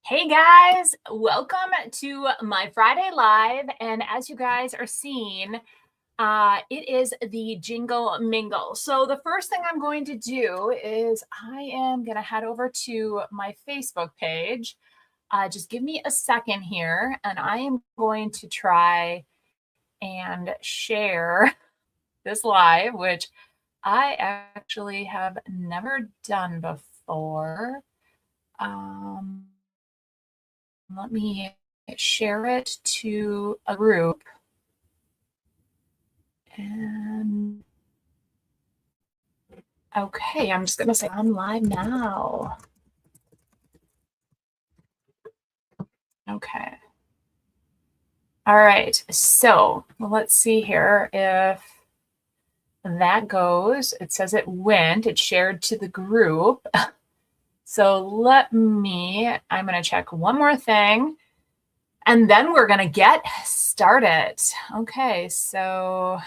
Hey guys, welcome to my Friday Live. And as you guys are seeing, it is the Jingle Mingle. So the first thing I'm going to do is I am going to head over to my Facebook page. Just give me a second here, and I am going to try and share this live, which I actually have never done before. Let me share it to a group. And okay, I'm just going to say I'm live now. Okay. All right. So let's see here if that goes. It says it went. It shared to the group. So I'm going to check one more thing. And then we're going to get started. Okay, so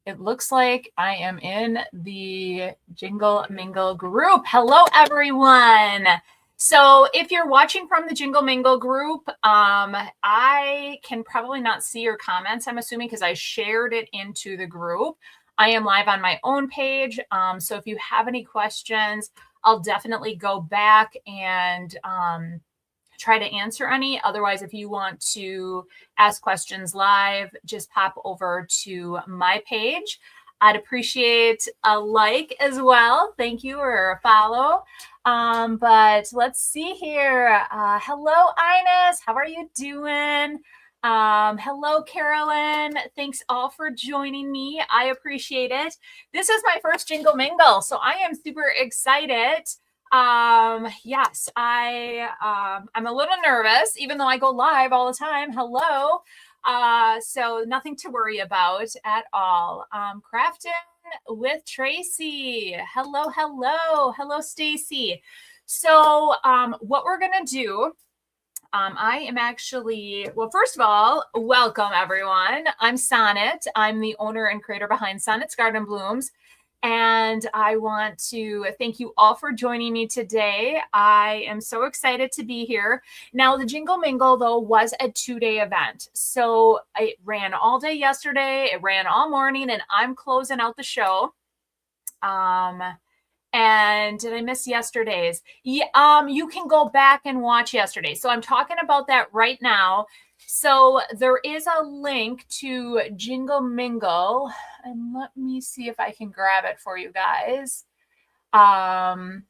it looks like I am in the Jingle Mingle group. Hello, everyone. So if you're watching from the Jingle Mingle group, I can probably not see your comments, I'm assuming, because I shared it into the group. I am live on my own page. So if you have any questions, I'll definitely go back and try to answer any. Otherwise, if you want to ask questions live, just pop over to my page. I'd appreciate a like as well. Thank you, or a follow. But let's see here. Hello, Ines. How are you doing? Hello, Carolyn. Thanks all for joining me. I appreciate it. This is my first Jingle Mingle, so I am super excited. Yes, I'm a little nervous, even though I go live all the time. Hello. So nothing to worry about at all. Crafting with Tracy. Hello, hello. Hello, Stacy. So, what we're going to do, I am actually, well, first of all, welcome everyone. I'm Sonnet. I'm the owner and creator behind Sonnet's Garden Blooms. And I want to thank you all for joining me today. I am so excited to be here. Now, the Jingle Mingle, though, was a 2-day event. So it ran all day yesterday. It ran all morning, and I'm closing out the show. And did I miss yesterday's? Yeah, you can go back and watch yesterday. So I'm talking about that right now. So there is a link to Jingle Mingle, and let me see if I can grab it for you guys. Let's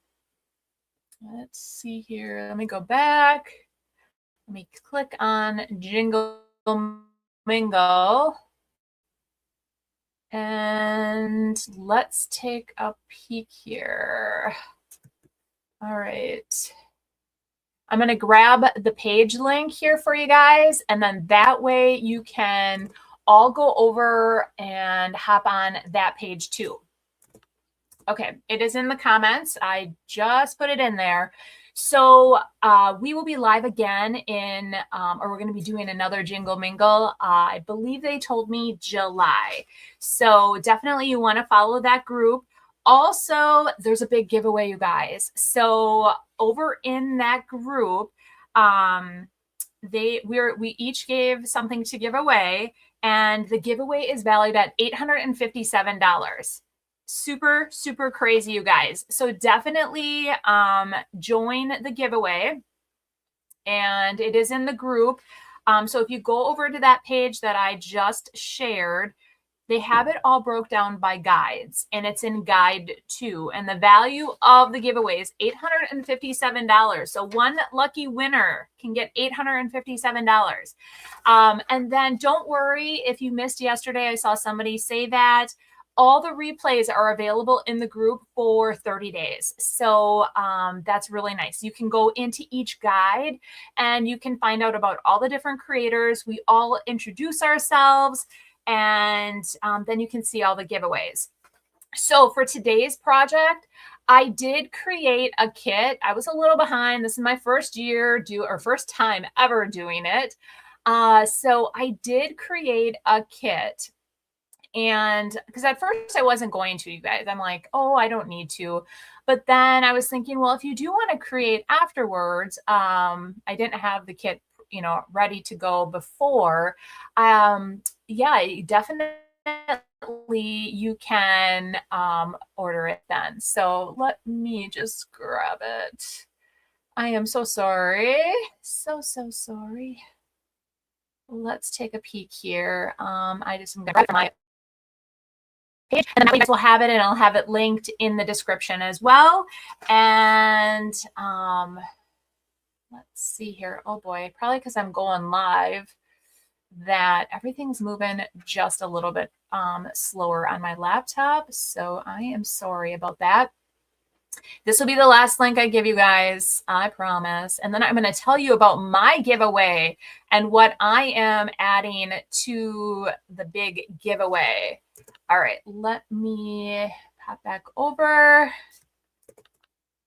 see here. Let me go back. Let me click on Jingle Mingle. And let's take a peek here. All right. I'm going to grab the page link here for you guys, and then that way you can all go over and hop on that page too. Okay, it is in the comments. I just put it in there. So we will be live again in, or we're going to be doing another Jingle Mingle. I believe they told me July. So definitely you want to follow that group. Also, there's a big giveaway, you guys. So over in that group, we each gave something to give away, and the giveaway is valued at $857. Super, super crazy, you guys. So definitely join the giveaway, and it is in the group. So if you go over to that page that I just shared, they have it all broke down by guides, and it's in guide 2. And the value of the giveaway is $857. So one lucky winner can get $857. And then don't worry if you missed yesterday. I saw somebody say that. All the replays are available in the group for 30 days. So that's really nice. You can go into each guide and you can find out about all the different creators. We all introduce ourselves, and then you can see all the giveaways. So for today's project, I did create a kit. I was a little behind. This is my first time ever doing it. So I did create a kit. And because at first I wasn't going to, you guys. I'm like, oh, I don't need to. But then I was thinking, well, if you do want to create afterwards, I didn't have the kit, you know, ready to go before. Yeah, definitely you can order it then. So let me just grab it. I am so sorry. So sorry. Let's take a peek here. I just am gonna grab my page, and then you guys will have it, and I'll have it linked in the description as well. And let's see here. Oh boy, probably because I'm going live, that everything's moving just a little bit slower on my laptop. So I am sorry about that. This will be the last link I give you guys, I promise. And then I'm going to tell you about my giveaway and what I am adding to the big giveaway. All right, let me pop back over.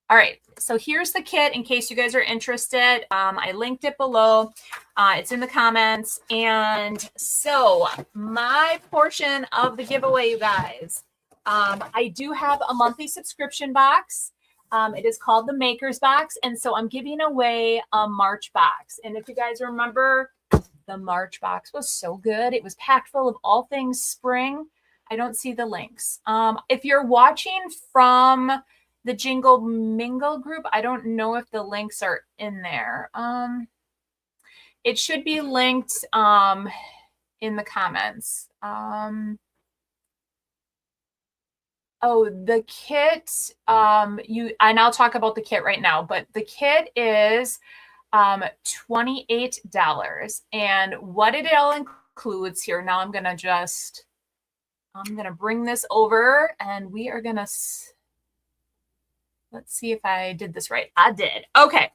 All right, so here's the kit in case you guys are interested. I linked it below. It's in the comments. And so my portion of the giveaway, you guys, I do have a monthly subscription box. It is called the Maker's Box. And so I'm giving away a March box. And if you guys remember, the March box was so good. It was packed full of all things spring. I don't see the links. If you're watching from the Jingle Mingle group, I don't know if the links are in there. It should be linked in the comments. Oh, the kit, and I'll talk about the kit right now, but the kit is $28. And what it all includes here, now I'm gonna bring this over, and we are gonna, let's see if I did this right. I did. Okay.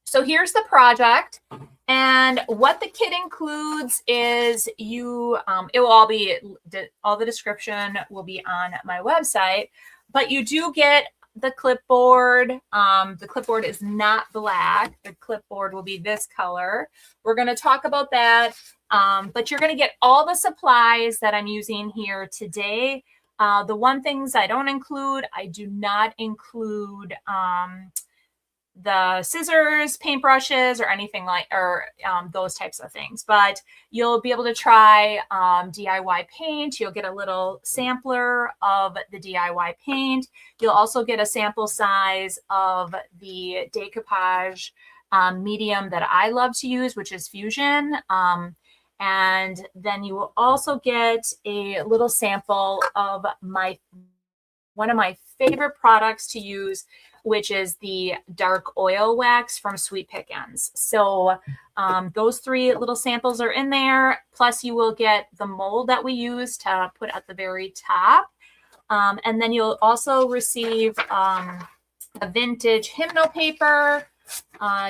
So here's the project. And what the kit includes is it will all be, all the description will be on my website, but you do get the clipboard. The clipboard is not black. The clipboard will be this color. We're going to talk about that. But you're going to get all the supplies that I'm using here today. The one things I don't include, I do not include the scissors, paintbrushes, or anything like, or those types of things. But you'll be able to try DIY paint. You'll get a little sampler of the DIY paint. You'll also get a sample size of the decoupage medium that I love to use, which is Fusion. And then you will also get a little sample of one of my favorite products to use, which is the dark oil wax from Sweet Pickins. So those 3 little samples are in there. Plus you will get the mold that we use to put at the very top. And then you'll also receive a vintage hymnal paper.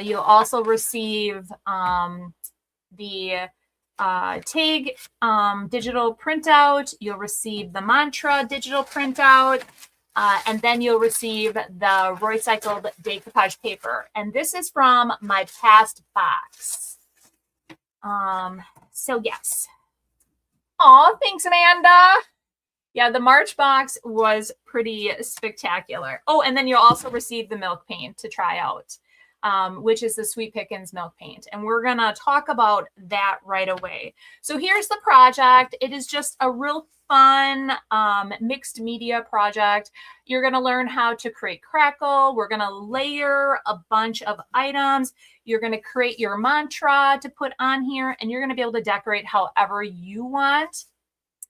You'll also receive the TAG digital printout. You'll receive the mantra digital printout. And then you'll receive the Roycycled decoupage paper. And this is from my past box. So yes. Oh, thanks, Amanda. Yeah, the March box was pretty spectacular. Oh, and then you'll also receive the milk paint to try out, which is the Sweet Pickins Milk Paint. And we're going to talk about that right away. So here's the project. It is just a real fun mixed media project. You're going to learn how to create crackle. We're going to layer a bunch of items. You're going to create your mantra to put on here, and you're going to be able to decorate however you want.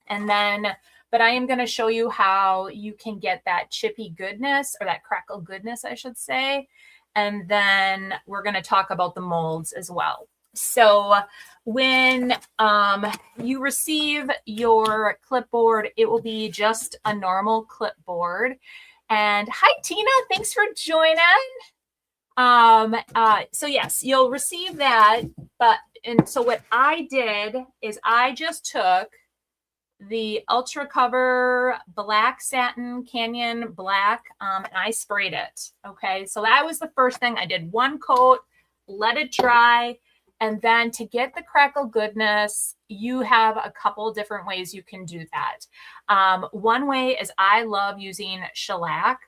And then, but I am going to show you how you can get that chippy goodness, or that crackle goodness, I should say. And then we're going to talk about the molds as well. So when you receive your clipboard, it will be just a normal clipboard. And hi, Tina, thanks for joining. So yes, you'll receive that. And so what I did is I just took the Ultra Cover Black Satin Canyon Black, and I sprayed it. Okay, so that was the first thing. I did one coat, let it dry, and then to get the crackle goodness, you have a couple different ways you can do that. One way is I love using shellac.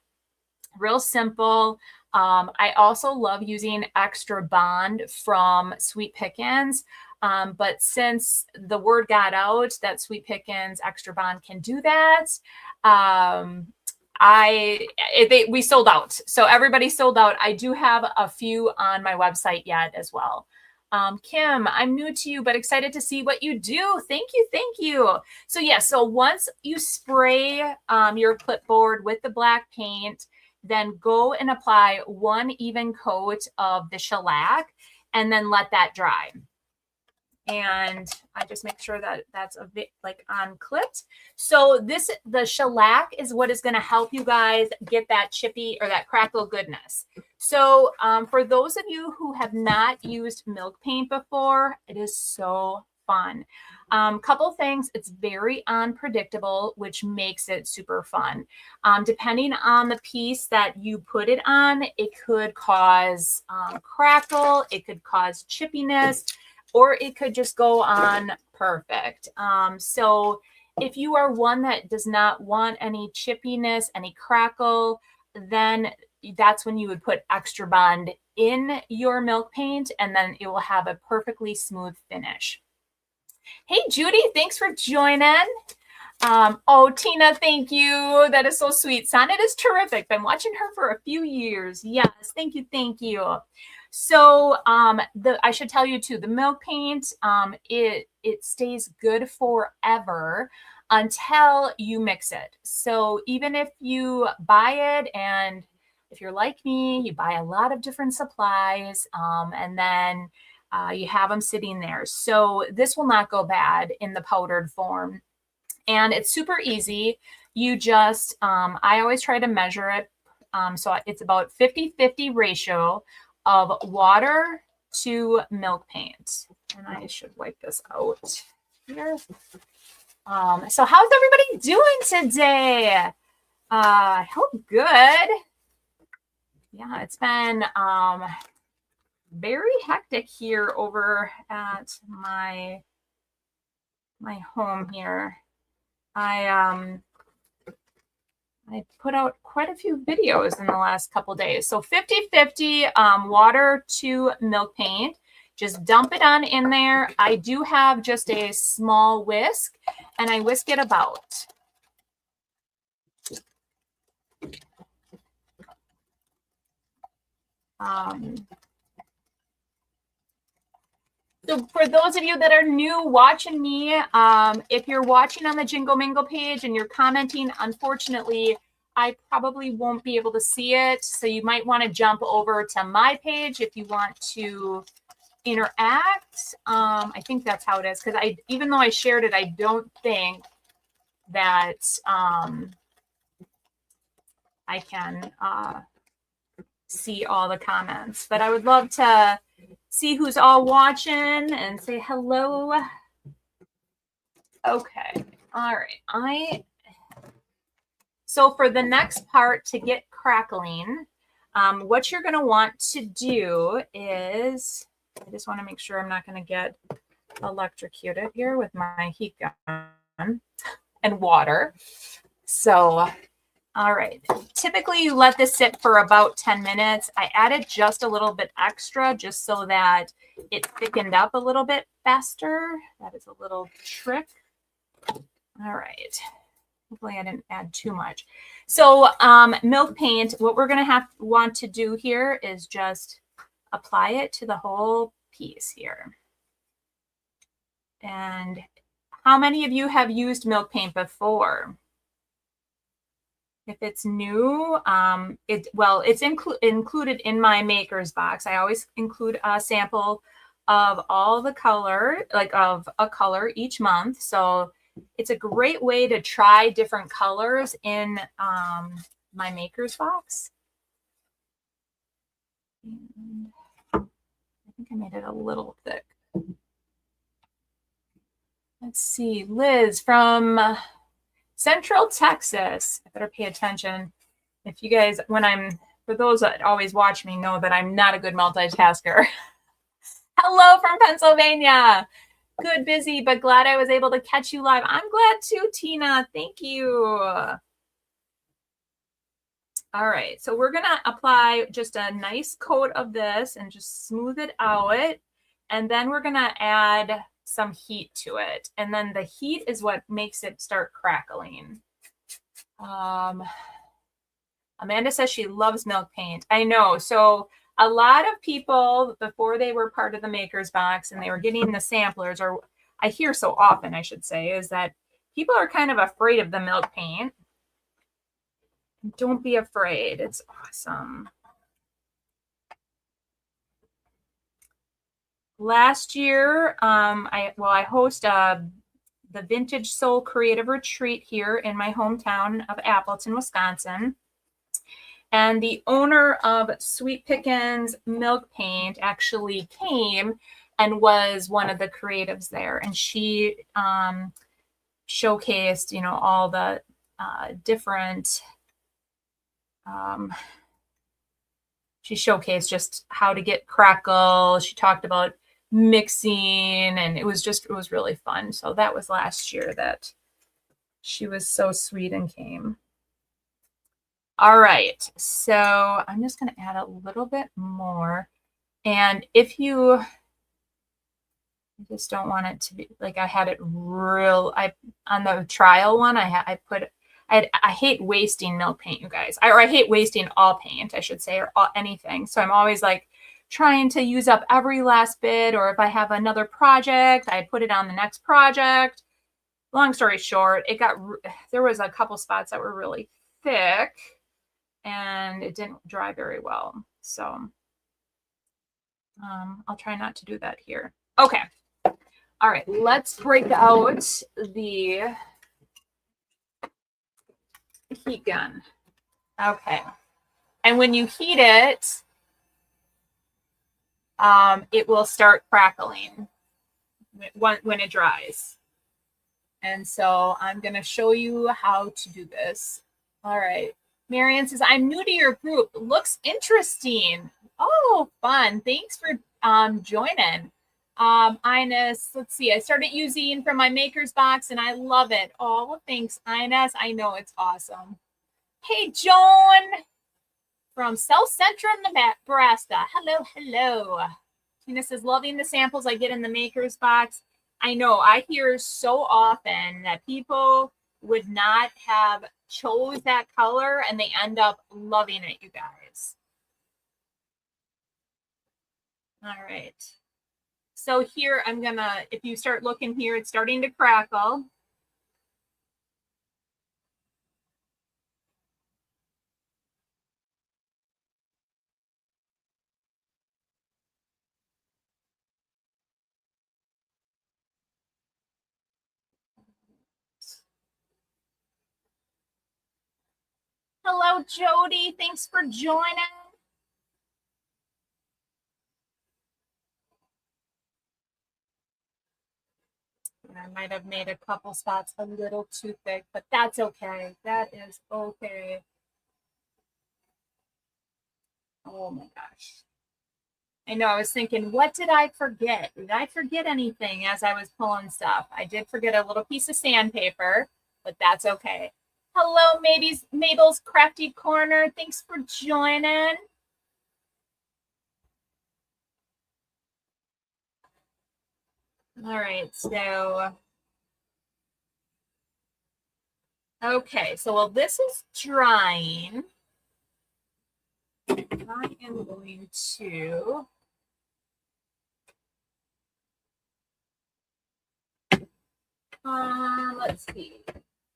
Real simple. I also love using Extra Bond from Sweet Pickins. But since the word got out that Sweet Pickins Extra Bond can do that, we sold out. So everybody sold out. I do have a few on my website yet as well. Kim, I'm new to you, but excited to see what you do. Thank you. Thank you. So yeah, so once you spray your clipboard with the black paint, then go and apply one even coat of the shellac and then let that dry. And I just make sure that that's a bit like unclipped. So the shellac is what is going to help you guys get that chippy or that crackle goodness. So for those of you who have not used milk paint before, it is so fun. Couple things, it's very unpredictable, which makes it super fun. Depending on the piece that you put it on, it could cause crackle, it could cause chippiness, or it could just go on perfect. So if you are one that does not want any chippiness, any crackle, then that's when you would put Extra Bond in your milk paint, and then it will have a perfectly smooth finish. Hey, Judy, thanks for joining. Oh, Tina, thank you. That is so sweet. Sonnet is terrific. Been watching her for a few years. Yes, thank you, thank you. So I should tell you too, the milk paint, it stays good forever until you mix it. So even if you buy it, and if you're like me, you buy a lot of different supplies, and then you have them sitting there. So this will not go bad in the powdered form. And it's super easy. You just, I always try to measure it. So it's about 50-50 ratio of water to milk paint. And I should wipe this out here. So how's everybody doing today? I hope good. Yeah, it's been very hectic here over at my home here. I put out quite a few videos in the last couple days. So 50-50 water to milk paint. Just dump it on in there. I do have just a small whisk, and I whisk it about. So for those of you that are new watching me, if you're watching on the Jingle Mingle page and you're commenting, unfortunately, I probably won't be able to see it. So you might want to jump over to my page if you want to interact. I think that's how it is, because even though I shared it, I don't think that I can see all the comments. But I would love to see who's all watching and say hello. Okay. All right. So for the next part, to get crackling, what you're going to want to do is, I just want to make sure I'm not going to get electrocuted here with my heat gun and water. So, all right. Typically, you let this sit for about 10 minutes. I added just a little bit extra just so that it thickened up a little bit faster. That is a little trick. All right. Hopefully, I didn't add too much. So, milk paint, what we're going to want to do here is just apply it to the whole piece here. And how many of you have used milk paint before? If it's new, it's included in my maker's box. I always include a sample of all the color, like of a color each month. So it's a great way to try different colors in my maker's box. And I think I made it a little thick. Let's see, Liz from Central Texas. I better pay attention. If you guys, for those that always watch me, know that I'm not a good multitasker. Hello from Pennsylvania. Good, busy, but glad I was able to catch you live. I'm glad too, Tina. Thank you. All right, so we're gonna apply just a nice coat of this and just smooth it out. And then we're gonna add some heat to it. And then the heat is what makes it start crackling. Amanda says she loves milk paint. I know. So a lot of people, before they were part of the Maker's Box and they were getting the samplers, or I hear so often, I should say, is that people are kind of afraid of the milk paint. Don't be afraid. It's awesome. Last year, I host the Vintage Soul Creative Retreat here in my hometown of Appleton, Wisconsin. And the owner of Sweet Pickins Milk Paint actually came and was one of the creatives there. And she showcased, you know, all the different, she showcased just how to get crackle. She talked about mixing, and it was really fun. So that was last year that she was so sweet and came. All right, so I'm just going to add a little bit more. And if you just don't want it to be like, I had it real, on the trial one, I hate wasting milk paint, you guys. I hate wasting all paint, I should say, or anything. So I'm always like trying to use up every last bit, or if I have another project, I put it on the next project. Long story short, there was a couple spots that were really thick and it didn't dry very well. So I'll try not to do that here. Okay. All right, let's break out the heat gun. Okay. And when you heat it, it will start crackling when it dries. And so I'm going to show you how to do this. All right. Marianne says, I'm new to your group. Looks interesting. Oh, fun. Thanks for joining. Ines, let's see. I started using from my Maker's Box and I love it. Oh, thanks, Ines. I know it's awesome. Hey, Joan from South Central Nebraska. Hello, hello. Tina says, loving the samples I get in the Maker's Box. I know, I hear so often that people would not have chose that color and they end up loving it, you guys. All right. So here I'm gonna, if you start looking here, it's starting to crackle. Hello, Jody. Thanks for joining. I might have made a couple spots a little too thick, but that's okay. That is okay. Oh my gosh. I know, I was thinking, what did I forget? Did I forget anything as I was pulling stuff? I did forget a little piece of sandpaper, but that's okay. Hello, Mabel's Crafty Corner. Thanks for joining. All right, so, okay, so while this is drying, I am going to let's see.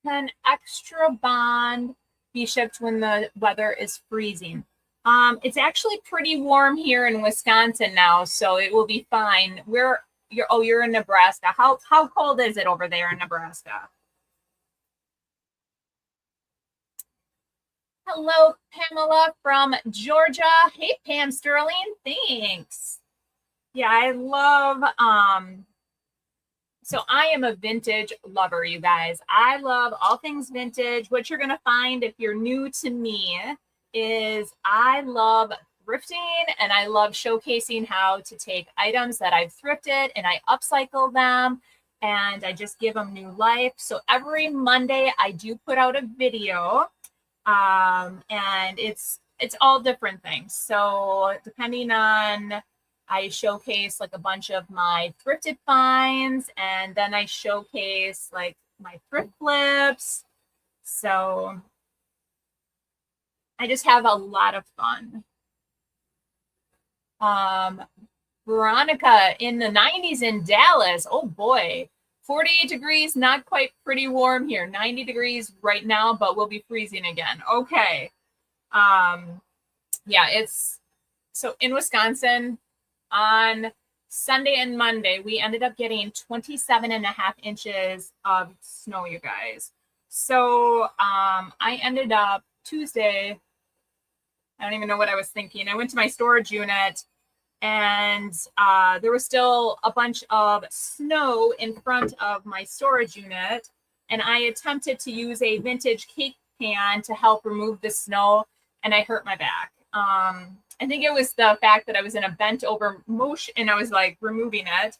Can extra bond be shipped when the weather is freezing? It's actually pretty warm here in Wisconsin now, so it will be fine. You're in Nebraska. How cold is it over there in Nebraska? Hello, Pamela from Georgia. Hey, Pam Sterling. Thanks. Yeah, I love so I am a vintage lover, you guys. I love all things vintage. What you're going to find if you're new to me is I love thrifting and I love showcasing how to take items that I've thrifted and I upcycle them and I just give them new life. So every Monday I do put out a video And it's all different things. So depending on, I showcase like a bunch of my thrifted finds, and then I showcase like my thrift flips. So I just have a lot of fun. Veronica, in the 90s in Dallas. Oh boy. 48 degrees, not quite pretty warm here. 90 degrees right now, but we'll be freezing again. Okay. Yeah, it's so in Wisconsin on Sunday and Monday, we ended up getting 27.5 inches of snow, you guys. So I ended up Tuesday, I don't even know what I was thinking. I went to my storage unit, and there was still a bunch of snow in front of my storage unit. And I attempted to use a vintage cake pan to help remove the snow, and I hurt my back. I think it was the fact that I was in a bent over motion and I was like removing it.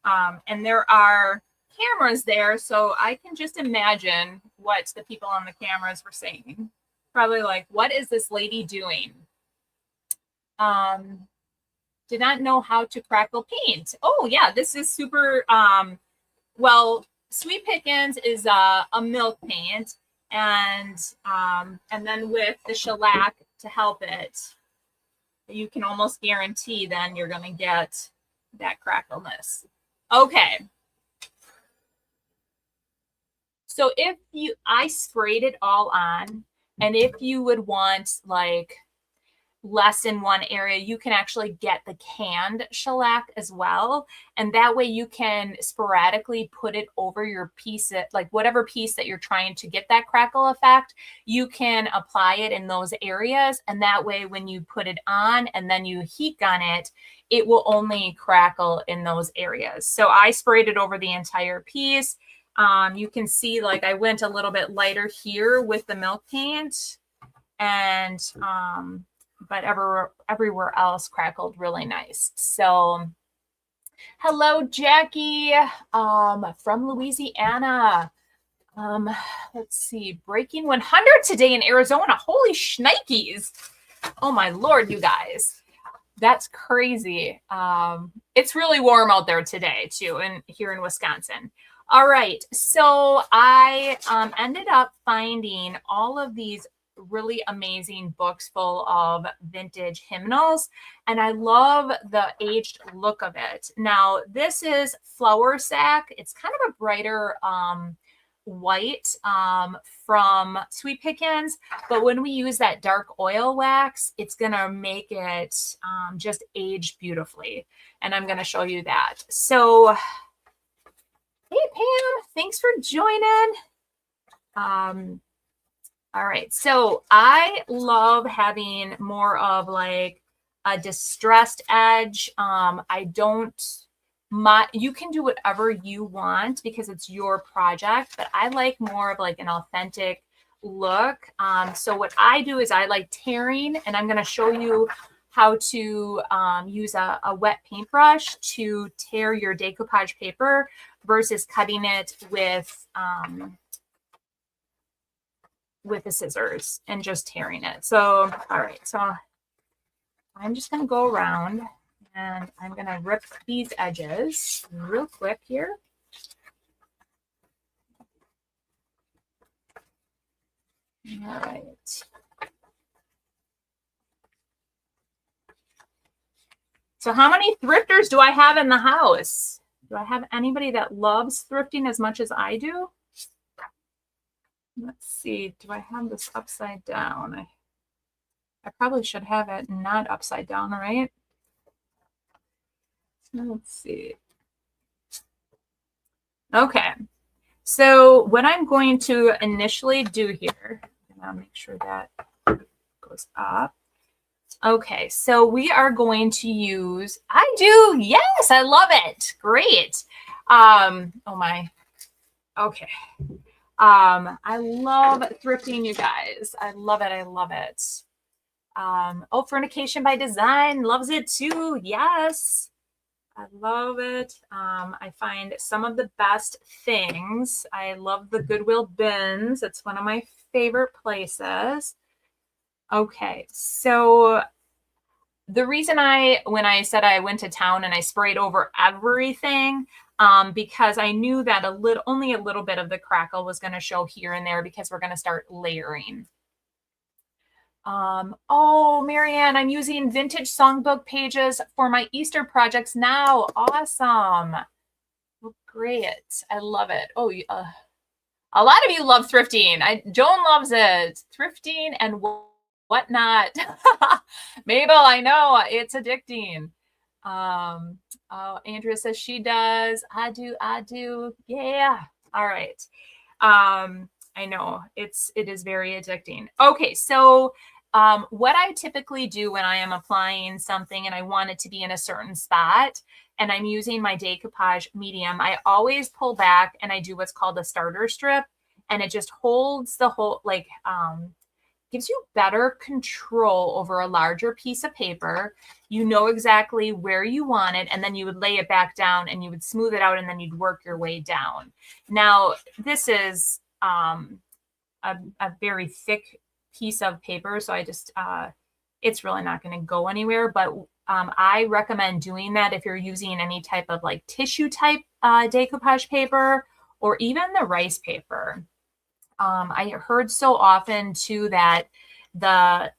And there are cameras there, so I can just imagine what the people on the cameras were saying. Probably like, what is this lady doing? Did not know how to crackle paint. Oh yeah, this is super, well, Sweet Pickins is a milk paint, and then with the shellac to help it, you can almost guarantee then you're going to get that crackleness. Okay. So if I sprayed it all on, and if you would want like less in one area, you can actually get the canned shellac as well. And that way you can sporadically put it over your piece, like whatever piece that you're trying to get that crackle effect, you can apply it in those areas. And that way, when you put it on and then you heat gun it, it will only crackle in those areas. So I sprayed it over the entire piece. You can see like I went a little bit lighter here with the milk paint, and but everywhere else crackled really nice. So hello, Jackie, from Louisiana. Let's see, breaking 100 today in Arizona. Holy shnikes. Oh my Lord, you guys. That's crazy. It's really warm out there today too, and here in Wisconsin. All right, so I ended up finding all of these really amazing books full of vintage hymnals, and I love the aged look of it. Now, this is Flour Sack. It's kind of a brighter white from Sweet Pickins, but when we use that dark oil wax, it's gonna make it just age beautifully, and I'm gonna show you that. So hey Pam, thanks for joining. All right, so I love having more of like a distressed edge. You can do whatever you want because it's your project, but I like more of like an authentic look. So what I do is I like tearing, and I'm going to show you how to use a wet paintbrush to tear your decoupage paper versus cutting it with the scissors and just tearing it. So, all right, so I'm just going to go around and I'm going to rip these edges real quick here. All right. So how many thrifters do I have in the house? Do I have anybody that loves thrifting as much as I do? Let's see. Do I have this upside down? I probably should have it not upside down, right? Let's see. Okay. So what I'm going to initially do here, and I'll make sure that goes up. Okay, so we are going to use, I do, yes, I love it. Great. Oh my, okay. I love thrifting, you guys. I love it. I love it. Oh, Fornication by Design loves it too. Yes. I love it. I find some of the best things. I love the Goodwill bins. It's one of my favorite places. Okay, so the reason when I said I went to town and I sprayed over everything, because I knew that only a little bit of the crackle was going to show here and there because we're going to start layering. Oh, Marianne, I'm using vintage songbook pages for my Easter projects now. Awesome. Well, great. I love it. Oh, a lot of you love thrifting. Joan loves it. Thrifting and whatnot. Mabel, I know it's addicting. Oh, Andrea says she does. I do. Yeah. All right. I know it is very addicting. Okay, so what I typically do when I am applying something and I want it to be in a certain spot and I'm using my decoupage medium, I always pull back and I do what's called a starter strip, and it just holds the whole, like, gives you better control over a larger piece of paper. You know exactly where you want it, and then you would lay it back down and you would smooth it out, and then you'd work your way down. Now, this is a very thick piece of paper, so I just, it's really not going to go anywhere, but I recommend doing that if you're using any type of like tissue type decoupage paper, or even the rice paper. I heard so often too that the,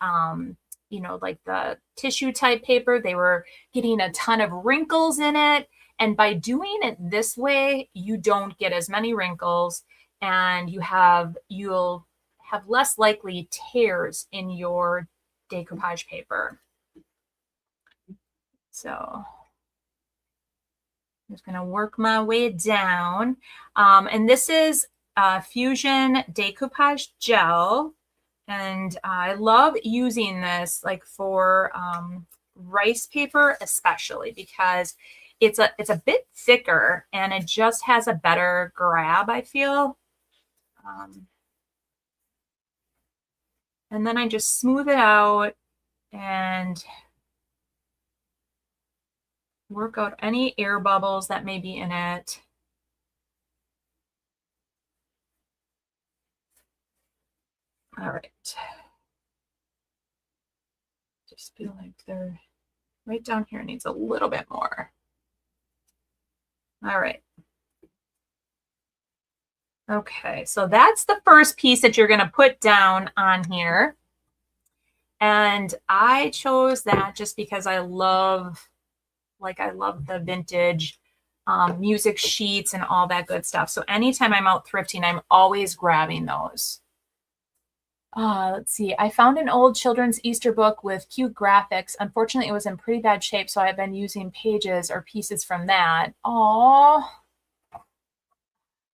like the tissue type paper, they were getting a ton of wrinkles in it. And by doing it this way, you don't get as many wrinkles, and you'll have less likely tears in your decoupage paper. So I'm just going to work my way down. And this is Fusion Decoupage Gel. And I love using this like for rice paper, especially because it's a bit thicker and it just has a better grab, I feel. And then I just smooth it out and work out any air bubbles that may be in it. All right. Just feel like they're right down here, needs a little bit more. All right. Okay, so that's the first piece that you're going to put down on here. And I chose that just because I love the vintage music sheets and all that good stuff. So anytime I'm out thrifting, I'm always grabbing those. Let's see. I found an old children's Easter book with cute graphics. Unfortunately, it was in pretty bad shape, so I've been using pages or pieces from that. Oh,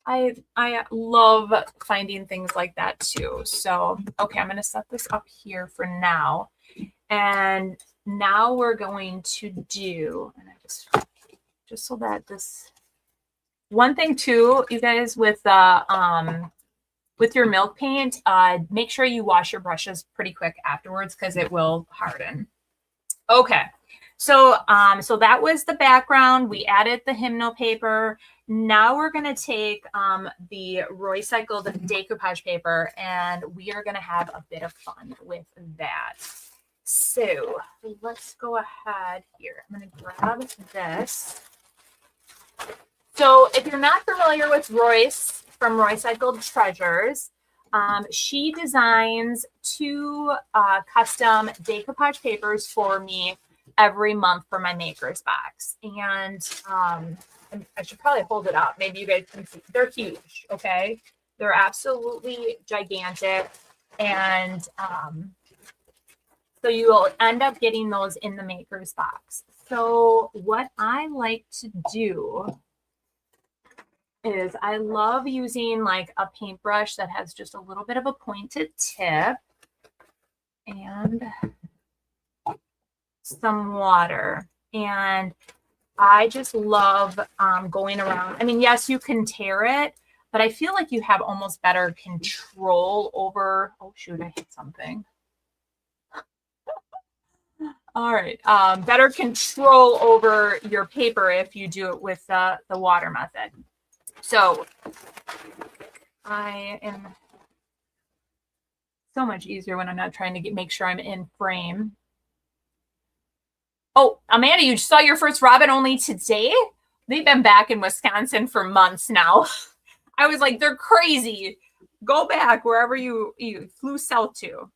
I love finding things like that too. So, okay, I'm going to set this up here for now. And now we're going to do, and I just so that this, one thing too, you guys, with your milk paint, make sure you wash your brushes pretty quick afterwards because it will harden. Okay. So, so that was the background. We added the hymnal paper. Now we're going to take the Roycycled decoupage paper, and we are going to have a bit of fun with that. So let's go ahead here. I'm going to grab this. So if you're not familiar with Royce from Roycycled Treasures, she designs 2 custom decoupage papers for me every month for my maker's box. And I should probably hold it up. Maybe you guys can see. They're huge, okay? They're absolutely gigantic. And so you will end up getting those in the maker's box. So what I like to do is I love using like a paintbrush that has just a little bit of a pointed tip and some water. And I just love going around. I mean, yes, you can tear it, but I feel like you have almost better control over, oh shoot, I hit something. All right, better control over your paper if you do it with the water method. So I am So much easier when I'm not trying to make sure I'm in frame. Oh, Amanda, you saw your first robin only today? They've been back in Wisconsin for months now. I was like, they're crazy. Go back wherever you flew south to.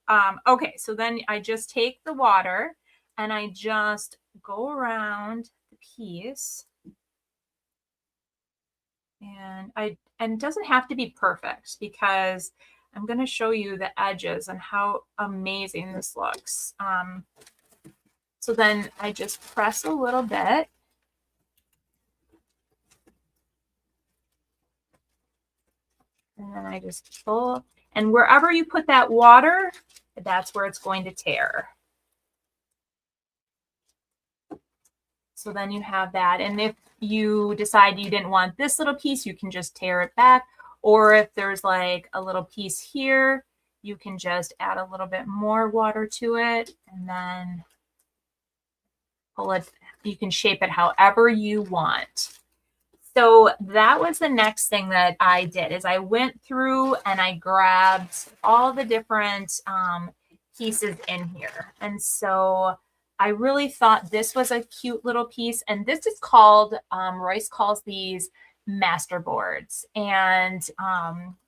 Okay, so then I just take the water and I just go around the piece. And it doesn't have to be perfect because I'm going to show you the edges and how amazing this looks. So then I just press a little bit. And then I just pull. And wherever you put that water, that's where it's going to tear. So then you have that. And if you decide you didn't want this little piece, you can just tear it back. Or if there's like a little piece here, you can just add a little bit more water to it and then pull it. You can shape it however you want. So that was the next thing that I did is I went through and I grabbed all the different pieces in here. And so I really thought this was a cute little piece. And this is called, Royce calls these master boards. And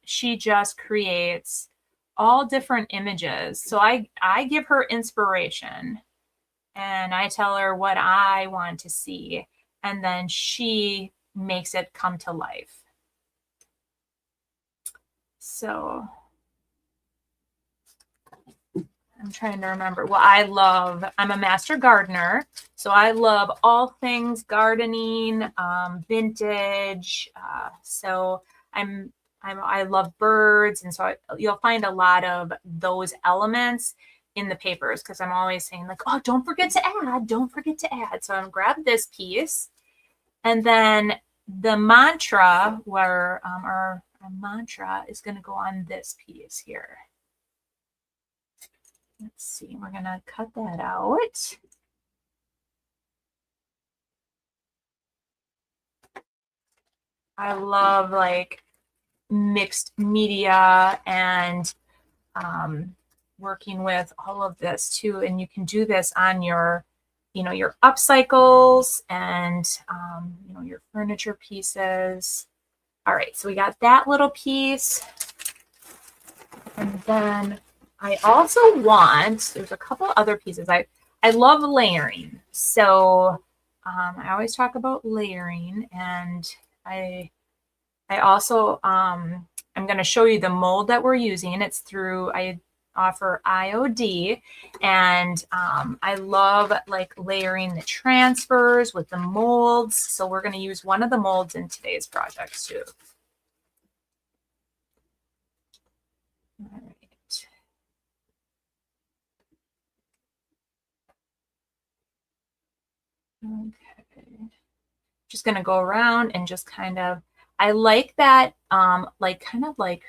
she just creates all different images. So I give her inspiration and I tell her what I want to see. And then she makes it come to life. So I'm trying to remember. Well, I'm a master gardener, so I love all things gardening, vintage. So I love birds, and so you'll find a lot of those elements in the papers because I'm always saying like, oh, don't forget to add, don't forget to add. So I'm gonna grab this piece, and then the mantra where our mantra is going to go on this piece here. Let's see, we're going to cut that out. I love like mixed media and working with all of this too. And you can do this on your, your upcycles and, your furniture pieces. All right, so we got that little piece. And then I also there's a couple other pieces. I love layering. So I always talk about layering, and I also, I'm going to show you the mold that we're using. It's through, I offer IOD, and I love like layering the transfers with the molds. So we're going to use one of the molds in today's project too. All right. Okay. Just going to go around and just kind of, I like that, like kind of like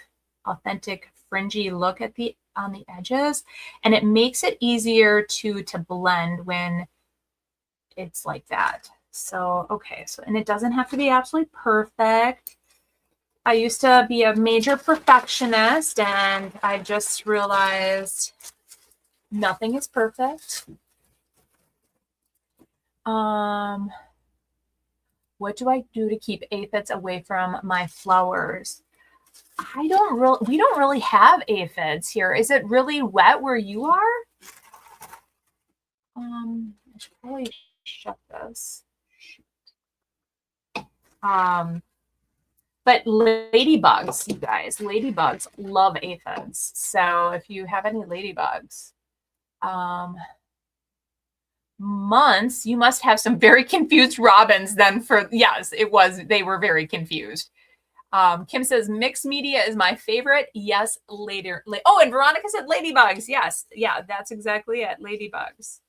authentic fringy look at on the edges, and it makes it easier to blend when it's like that. So, okay. So, and it doesn't have to be absolutely perfect. I used to be a major perfectionist, and I just realized nothing is perfect. What do I do to keep aphids away from my flowers? We don't really have aphids here. Is it really wet where you are? I should probably shut this. But ladybugs, you guys, ladybugs love aphids. So if you have any ladybugs, months, you must have some very confused robins then yes, they were very confused. Kim says mixed media is my favorite. Yes, oh, and Veronica said ladybugs. Yes, yeah, that's exactly it, ladybugs.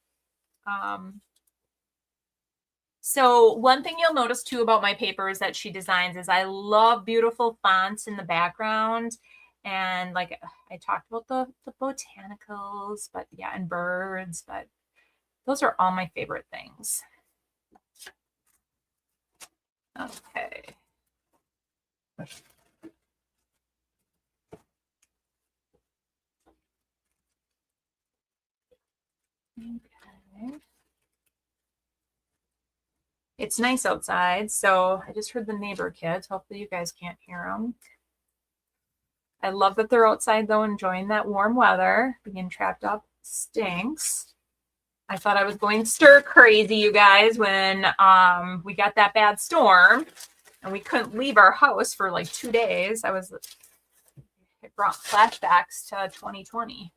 So one thing you'll notice too about my papers that she designs is I love beautiful fonts in the background. And like I talked about the botanicals, but yeah, and birds, but those are all my favorite things. Okay. It's nice outside, so I just heard the neighbor kids. Hopefully you guys can't hear them. I love that they're outside though, enjoying that warm weather. Being trapped up stinks. I thought I was going stir crazy, you guys, when we got that bad storm and we couldn't leave our house for like 2 days. It brought flashbacks to 2020.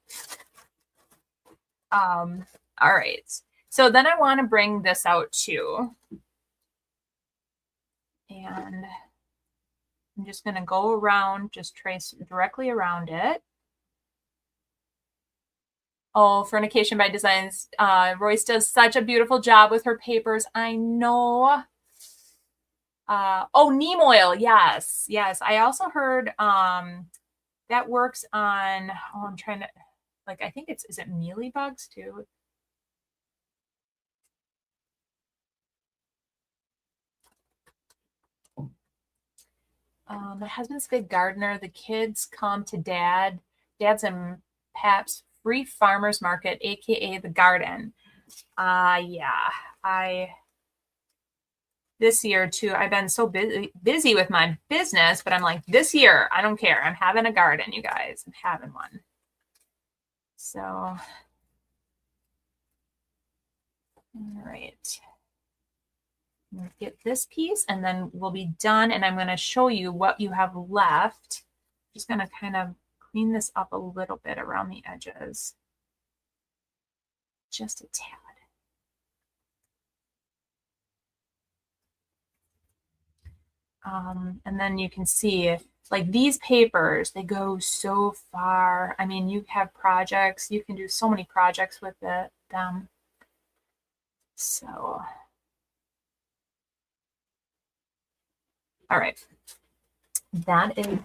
All right. So then I want to bring this out too. And I'm just going to go around, just trace directly around it. Oh, Fornication by Designs. Royce does such a beautiful job with her papers. I know. Oh, neem oil. Yes. Yes. I also heard that works on, oh, I'm trying to, like, I think is it mealybugs too? My husband's a big gardener. The kids come to Dad's in Pap's Free Farmers Market, aka the Garden. Yeah, this year too, I've been so busy with my business, but I'm like, this year, I don't care. I'm having a garden, you guys. I'm having one. So, all right. Get this piece and then we'll be done. And I'm going to show you what you have left. Just going to kind of clean this up a little bit around the edges. Just a tad. And then you can see like these papers, they go so far. I mean, you have projects, you can do so many projects with them. So, all right. That is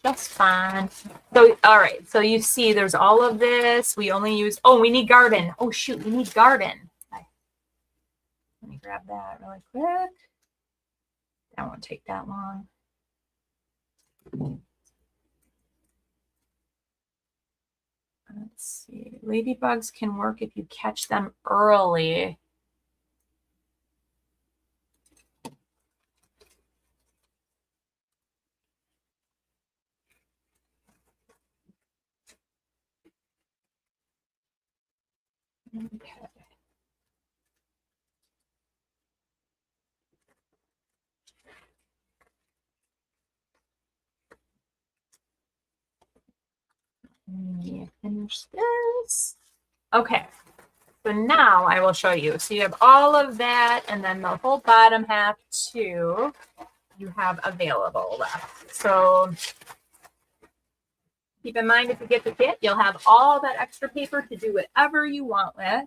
just fine. So, all right. So you see there's all of this. We only use, oh, we need garden. Oh, shoot. We need garden. Let me grab that really quick. That won't take that long. Let's see. Ladybugs can work if you catch them early. Okay. Let me finish this. Okay. So now I will show you. So you have all of that, and then the whole bottom half too, you have available left. So keep in mind, if you get the kit, you'll have all that extra paper to do whatever you want with.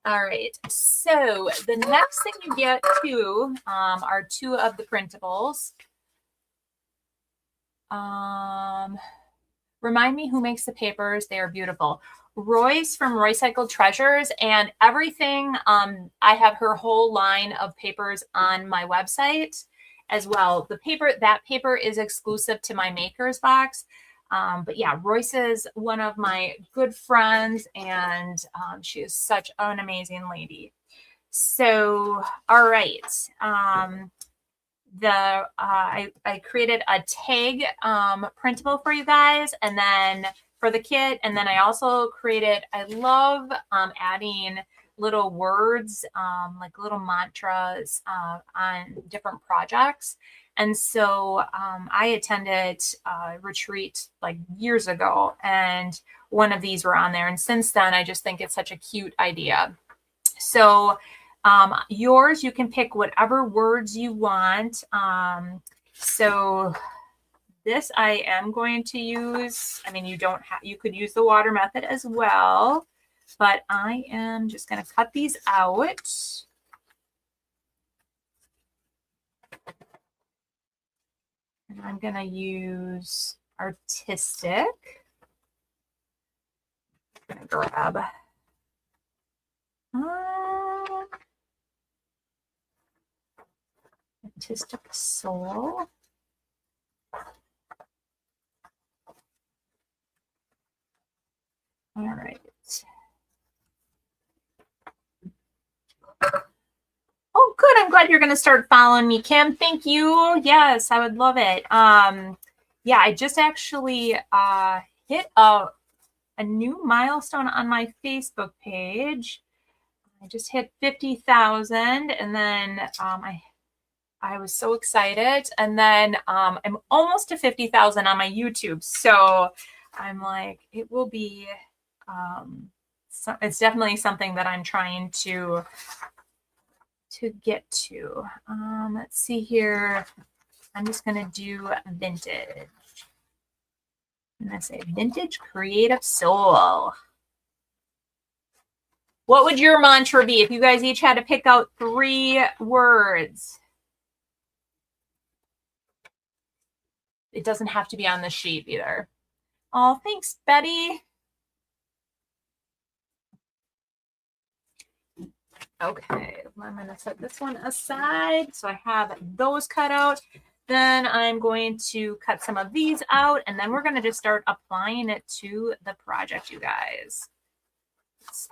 All right, so the next thing you get too are 2 of the printables. Remind me who makes the papers. They are beautiful. Royce from Roycycled Treasures, and everything. I have her whole line of papers on my website as well. That paper is exclusive to my Makers box. But yeah, Royce is one of my good friends, and she is such an amazing lady. So, all right. I created a tag printable for you guys, and then for the kit, and then I also created, I love adding little words, like little mantras on different projects. And so I attended a retreat like years ago, and one of these were on there. And since then, I just think it's such a cute idea. So yours, you can pick whatever words you want. So this I am going to use, I mean, you could use the water method as well, but I am just going to cut these out. And I'm going to use artistic. I'm going to grab artistic soul. All right. Oh, good. glad you're going to start following me, Kim. Thank you. Yes, I would love it. Yeah, I just actually hit a new milestone on my Facebook page. I just hit 50,000, and then I was so excited. And then I'm almost to 50,000 on my YouTube. So I'm like, it will be, so it's definitely something that I'm trying to get to. Let's see here. I'm just going to do vintage. I'm going to say vintage creative soul. What would your mantra be if you guys each had to pick out 3 words? It doesn't have to be on the sheet either. Oh, thanks, Betty. Okay, I'm going to set this one aside. So I have those cut out. Then I'm going to cut some of these out, and then we're going to just start applying it to the project, you guys.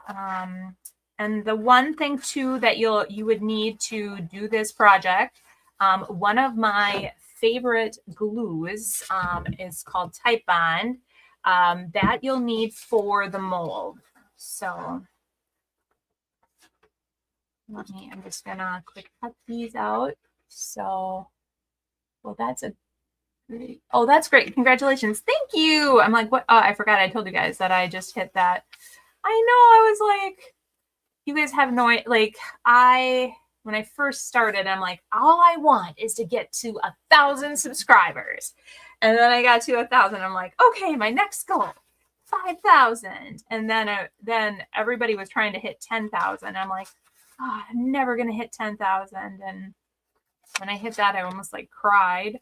And the one thing too that you would need to do this project, one of my favorite glues is called Type Bond, that you'll need for the mold. So I'm just gonna quick cut these out. So, well, that's great. Oh, that's great. Congratulations. Thank you. I'm like, what? Oh, I forgot. I told you guys that I just hit that. I know. I was like, you guys have no idea. Like, when I first started, I'm like, all I want is to get to 1,000 subscribers. And then I got to 1,000. I'm like, okay, my next goal, 5,000. And then everybody was trying to hit 10,000. I'm like, oh, I'm never going to hit 10,000. And when I hit that, I almost like cried.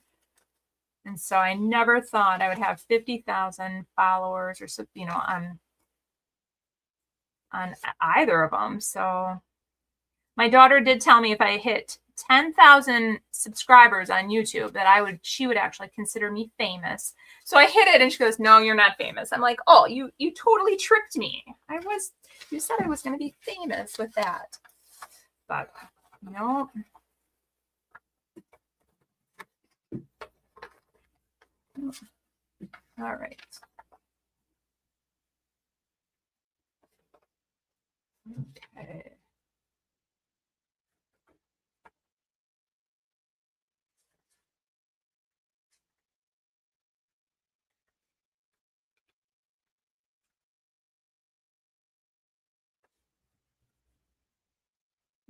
And so I never thought I would have 50,000 followers or so, you know, on either of them. So my daughter did tell me if I hit 10,000 subscribers on YouTube that she would actually consider me famous. So I hit it and she goes, no, you're not famous. I'm like, oh, you totally tricked me. You said I was going to be famous with that. But no. All right. Okay.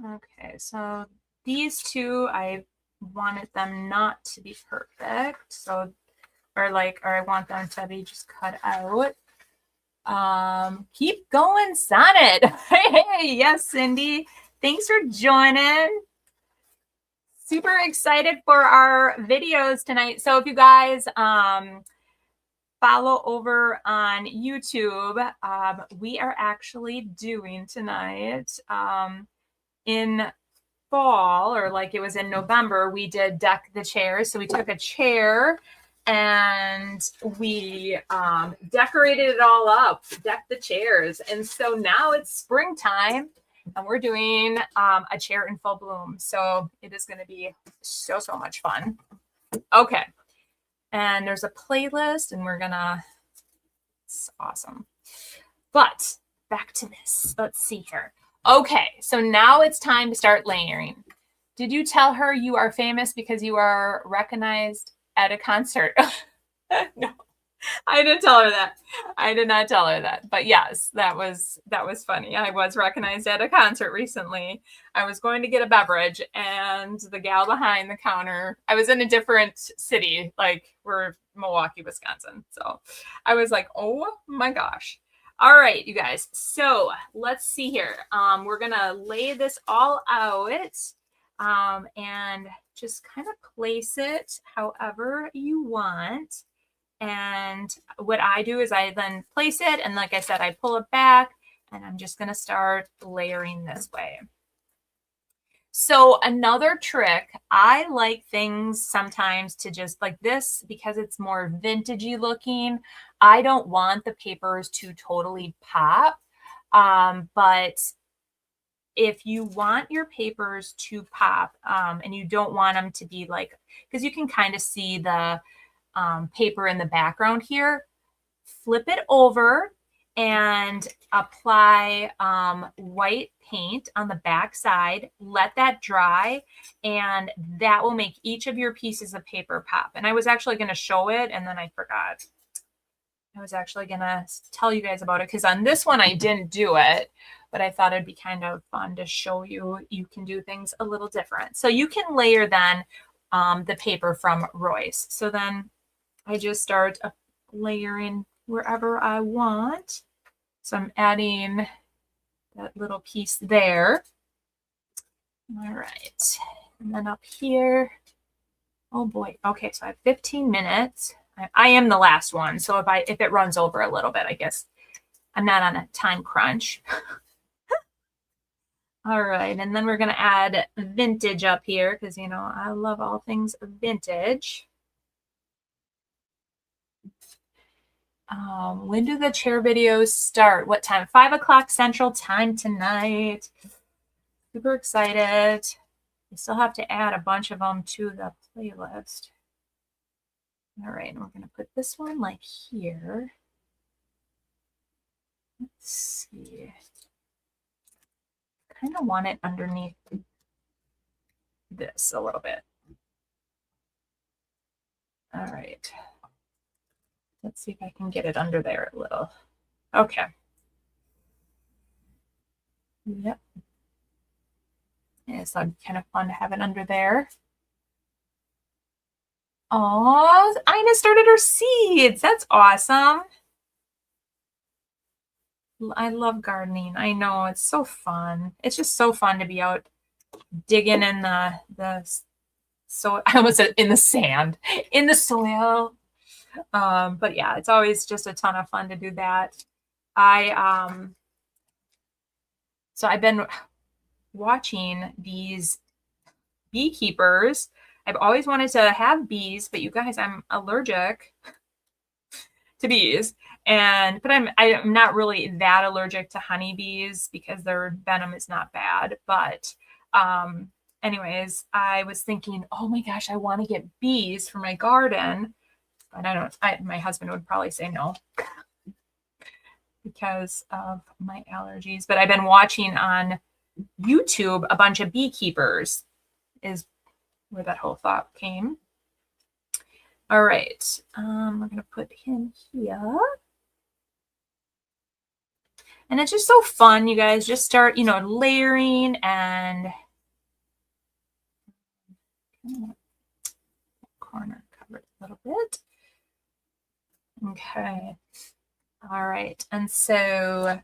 Okay, so these two, I wanted them not to be perfect. So, or I want them to be just cut out. Keep going, Sonnet. Hey, yes, Cindy. Thanks for joining. Super excited for our videos tonight. So if you guys follow over on YouTube, we are actually doing tonight in fall, or like it was in November, we did Deck the Chairs. So we took a chair and we decorated it all up, decked the chairs. And so now it's springtime and we're doing a chair in full bloom. So it is going to be so much fun. Okay. And there's a playlist and it's awesome. But back to this. Let's see here. Okay. So now it's time to start layering. Did you tell her you are famous because you are recognized at a concert? No, I didn't tell her that. I did not tell her that. But yes, that was funny. I was recognized at a concert recently. I was going to get a beverage and the gal behind the counter, I was in a different city, like we're Milwaukee, Wisconsin. So I was like, oh my gosh. All right, you guys. So let's see here. We're going to lay this all out. And just kind of place it however you want. And what I do is I then place it. And like I said, I pull it back and I'm just going to start layering this way. So another trick, I like things sometimes to just like this because it's more vintagey looking. I don't want the papers to totally pop. But if you want your papers to pop and you don't want them to be like, because you can kind of see the paper in the background here, flip it over and apply white paint on the back side. Let that dry, and that will make each of your pieces of paper pop. And I was actually going to show it, and then I forgot. I was actually going to tell you guys about it because on this one I didn't do it, but I thought it'd be kind of fun to show you. You can do things a little different. So you can layer then the paper from Royce. So then I just start layering wherever I want. So I'm adding that little piece there. All right. And then up here, oh boy. Okay, so I have 15 minutes. I am the last one. So if it runs over a little bit, I guess I'm not on a time crunch. All right. And then we're going to add vintage up here because, you know, I love all things vintage. When do the chair videos start? What time? 5 o'clock Central Time tonight. Super excited. I still have to add a bunch of them to the playlist. All right, and we're going to put this one like here. Let's see. Kind of want it underneath this a little bit. All right. Let's see if I can get it under there a little. Okay. Yep. Yeah, so kind of fun to have it under there. Oh, Ina started her seeds. That's awesome. I love gardening. I know, it's so fun. It's just so fun to be out digging in so I almost said in the sand, in the soil. But yeah, it's always just a ton of fun to do that. So I've been watching these beekeepers. I've always wanted to have bees, but you guys, I'm allergic to bees. But I'm not really that allergic to honeybees because their venom is not bad. But anyways, I was thinking, oh my gosh, I want to get bees for my garden. But my husband would probably say no because of my allergies. But I've been watching on YouTube a bunch of beekeepers is where that whole thought came. All right, we're going to put him here. And it's just so fun, you guys. Just start, you know, layering and corner covered a little bit. Okay. All right. And so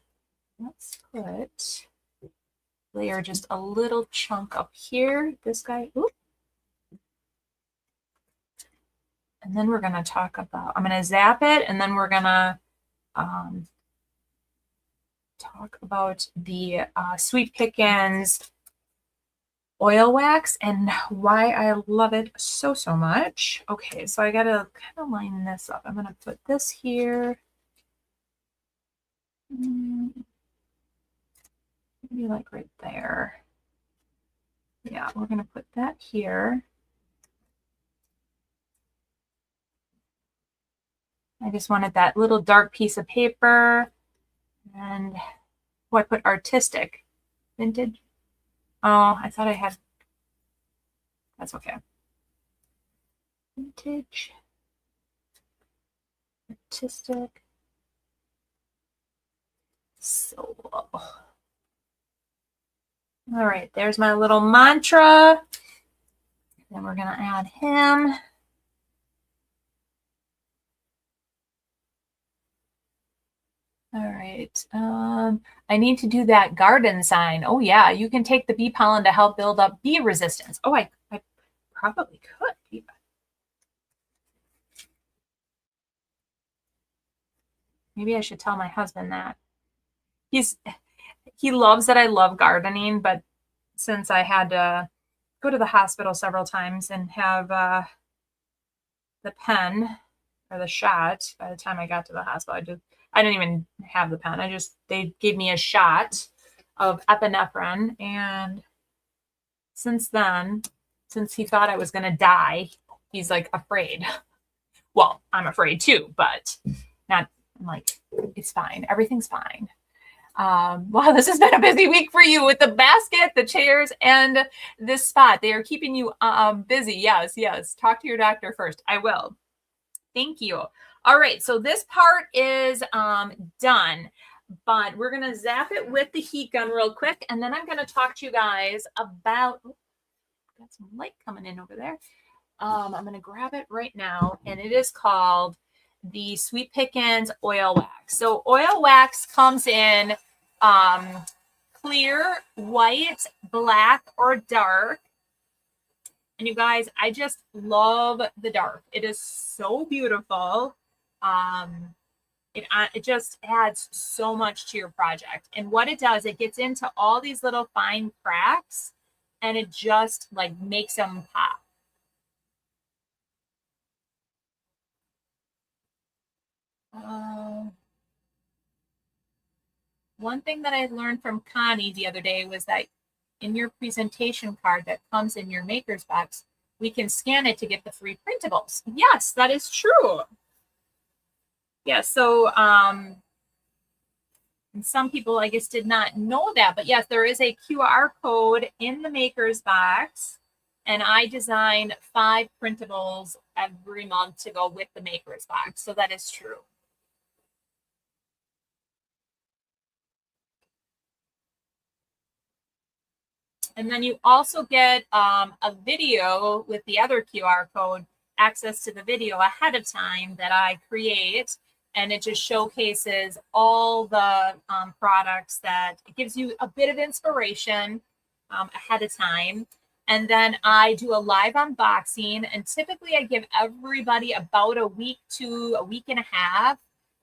let's layer just a little chunk up here. This guy. Oops. And then we're going to talk about, I'm going to zap it, and then we're going to talk about the Sweet Pickins oil wax and why I love it so, so much. Okay, so I got to kind of line this up. I'm going to put this here. Maybe like right there. Yeah, we're going to put that here. I just wanted that little dark piece of paper. And I put artistic. Vintage. Oh, I thought I had. That's okay. Vintage. Artistic. So. All right, there's my little mantra. Then we're going to add him. All right. I need to do that garden sign. Oh, yeah. You can take the bee pollen to help build up bee resistance. Oh, I probably could. Maybe I should tell my husband that. He loves that I love gardening, but since I had to go to the hospital several times and have the pen or the shot by the time I got to the hospital, I didn't even have the pen. They gave me a shot of epinephrine. And since then, since he thought I was going to die, he's like afraid. Well, I'm afraid too, but not, I'm like, it's fine. Everything's fine. Wow, this has been a busy week for you with the basket, the chairs, and this spot. They are keeping you busy. Yes, yes. Talk to your doctor first. I will. Thank you. All right, so this part is done, but we're going to zap it with the heat gun real quick, and then I'm going to talk to you guys about, got some light coming in over there. I'm going to grab it right now, and it is called the Sweet Pickins Oil Wax. So oil wax comes in clear, white, black, or dark. And you guys, I just love the dark. It is so beautiful. It just adds so much to your project. And what it does, it gets into all these little fine cracks, and it just like makes them pop. One thing that I learned from Connie the other day was that in your presentation card that comes in your maker's box, we can scan it to get the free printables. Yes, that is true. Yeah, so and some people, I guess, did not know that. But yes, there is a QR code in the maker's box. And I design 5 printables every month to go with the maker's box. So that is true. And then you also get a video with the other QR code, access to the video ahead of time that I create. And it just showcases all the products that it gives you a bit of inspiration ahead of time. And then I do a live unboxing. And typically I give everybody about a week to a week and a half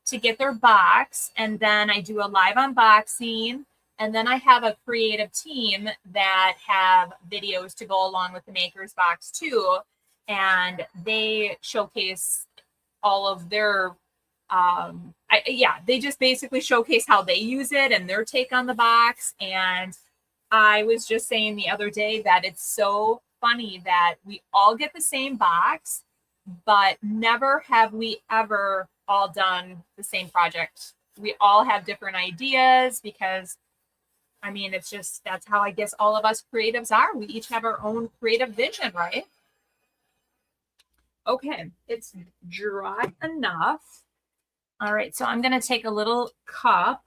to get their box. And then I do a live unboxing. And then I have a creative team that have videos to go along with the maker's box too. And they showcase all of their, they just basically showcase how they use it and their take on the box. And I was just saying the other day that it's so funny that we all get the same box, but never have we ever all done the same project. We all have different ideas because I mean, it's just, that's how I guess all of us creatives are. We each have our own creative vision, right? Okay, it's dry enough. All right, so I'm going to take a little cup,